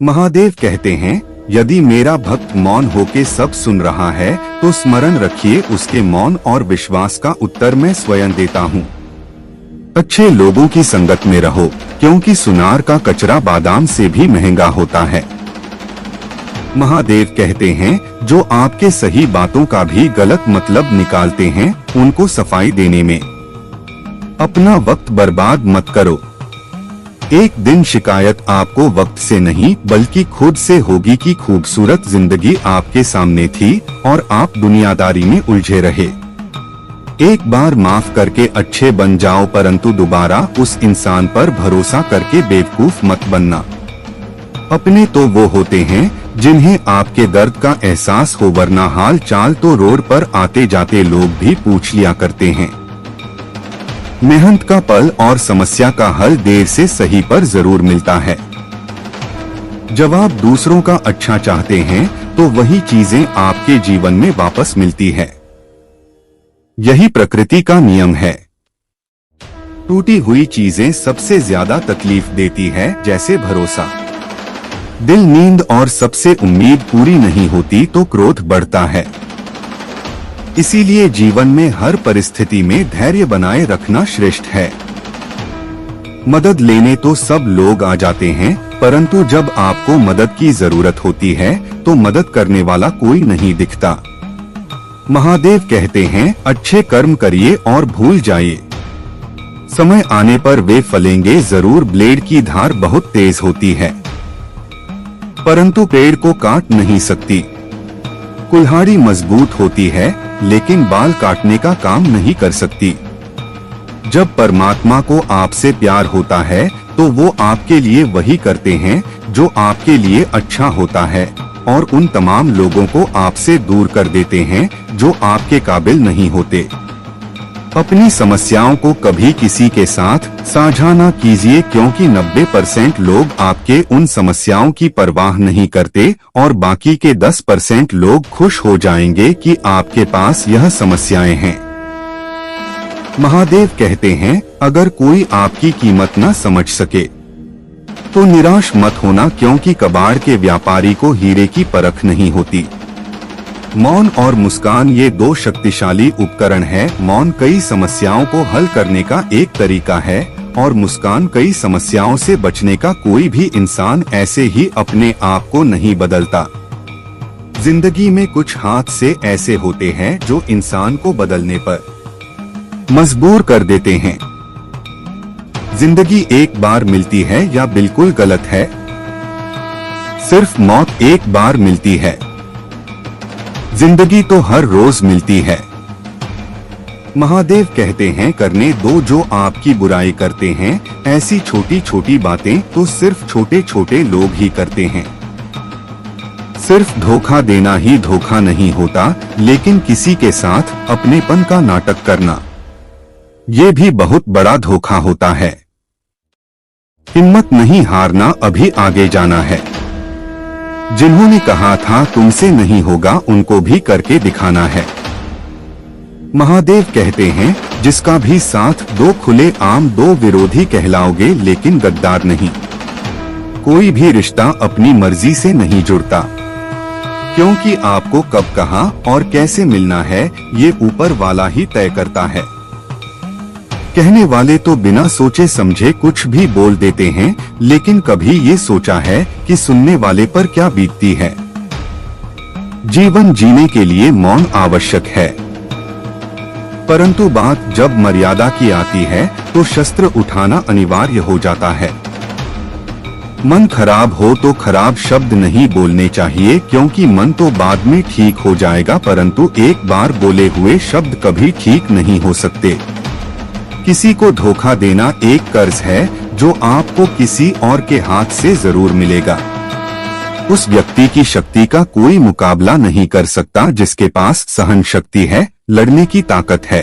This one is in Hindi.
महादेव कहते हैं, यदि मेरा भक्त मौन होके सब सुन रहा है तो स्मरण रखिए उसके मौन और विश्वास का उत्तर मैं स्वयं देता हूँ। अच्छे लोगों की संगत में रहो, क्योंकि सुनार का कचरा बादाम से भी महंगा होता है। महादेव कहते हैं, जो आपके सही बातों का भी गलत मतलब निकालते हैं, उनको सफाई देने में अपना वक्त बर्बाद मत करो। एक दिन शिकायत आपको वक्त से नहीं बल्कि खुद से होगी कि खूबसूरत जिंदगी आपके सामने थी और आप दुनियादारी में उलझे रहे। एक बार माफ करके अच्छे बन जाओ, परंतु दोबारा उस इंसान पर भरोसा करके बेवकूफ मत बनना। अपने तो वो होते हैं जिन्हें आपके दर्द का एहसास हो, वरना हाल चाल तो रोड पर आते जाते लोग भी पूछ लिया करते हैं। मेहनत का फल और समस्या का हल देर से सही पर जरूर मिलता है। जब आप दूसरों का अच्छा चाहते हैं तो वही चीजें आपके जीवन में वापस मिलती है। यही प्रकृति का नियम है। टूटी हुई चीजें सबसे ज्यादा तकलीफ देती है, जैसे भरोसा, दिल, नींद और सबसे उम्मीद पूरी नहीं होती तो क्रोध बढ़ता है। इसीलिए जीवन में हर परिस्थिति में धैर्य बनाए रखना श्रेष्ठ है। मदद लेने तो सब लोग आ जाते हैं, परंतु जब आपको मदद की जरूरत होती है तो मदद करने वाला कोई नहीं दिखता। महादेव कहते हैं, अच्छे कर्म करिए और भूल जाइए, समय आने पर वे फलेंगे जरूर। ब्लेड की धार बहुत तेज होती है, परंतु पेड़ को काट नहीं सकती। कुल्हाड़ी मजबूत होती है, लेकिन बाल काटने का काम नहीं कर सकती। जब परमात्मा को आपसे प्यार होता है तो वो आपके लिए वही करते हैं जो आपके लिए अच्छा होता है, और उन तमाम लोगों को आपसे दूर कर देते हैं जो आपके काबिल नहीं होते। अपनी समस्याओं को कभी किसी के साथ साझा न कीजिए, क्योंकि 90% लोग आपके उन समस्याओं की परवाह नहीं करते और बाकी के 10% लोग खुश हो जाएंगे कि आपके पास यह समस्याएं हैं। महादेव कहते हैं, अगर कोई आपकी कीमत न समझ सके तो निराश मत होना, क्योंकि कबाड़ के व्यापारी को हीरे की परख नहीं होती। मौन और मुस्कान ये दो शक्तिशाली उपकरण है। मौन कई समस्याओं को हल करने का एक तरीका है और मुस्कान कई समस्याओं से बचने का। कोई भी इंसान ऐसे ही अपने आप को नहीं बदलता। जिंदगी में कुछ हादसे ऐसे होते हैं जो इंसान को बदलने पर मजबूर कर देते हैं। जिंदगी एक बार मिलती है या बिल्कुल गलत है? सिर्फ मौत एक बार मिलती है। जिंदगी तो हर रोज मिलती है। महादेव कहते हैं, करने दो जो आपकी बुराई करते हैं। ऐसी छोटी छोटी बातें तो सिर्फ छोटे छोटे लोग ही करते हैं। सिर्फ धोखा देना ही धोखा नहीं होता, लेकिन किसी के साथ अपनेपन का नाटक करना, ये भी बहुत बड़ा धोखा होता है। हिम्मत नहीं हारना, अभी आगे जाना है। जिन्होंने कहा था तुमसे नहीं होगा, उनको भी करके दिखाना है। महादेव कहते हैं, जिसका भी साथ दो खुले आम, दो विरोधी कहलाओगे लेकिन गद्दार नहीं। कोई भी रिश्ता अपनी मर्जी से नहीं जुड़ता, क्योंकि आपको कब कहाँ और कैसे मिलना है ये ऊपर वाला ही तय करता है। कहने वाले तो बिना सोचे समझे कुछ भी बोल देते हैं, लेकिन कभी ये सोचा है कि सुनने वाले पर क्या बीतती है। जीवन जीने के लिए मौन आवश्यक है, परंतु बात जब मर्यादा की आती है तो शस्त्र उठाना अनिवार्य हो जाता है। मन खराब हो तो खराब शब्द नहीं बोलने चाहिए, क्योंकि मन तो बाद में ठीक हो जाएगा, परंतु एक बार बोले हुए शब्द कभी ठीक नहीं हो सकते। किसी को धोखा देना एक कर्ज है जो आपको किसी और के हाथ से जरूर मिलेगा। उस व्यक्ति की शक्ति का कोई मुकाबला नहीं कर सकता जिसके पास सहन शक्ति है, लड़ने की ताकत है।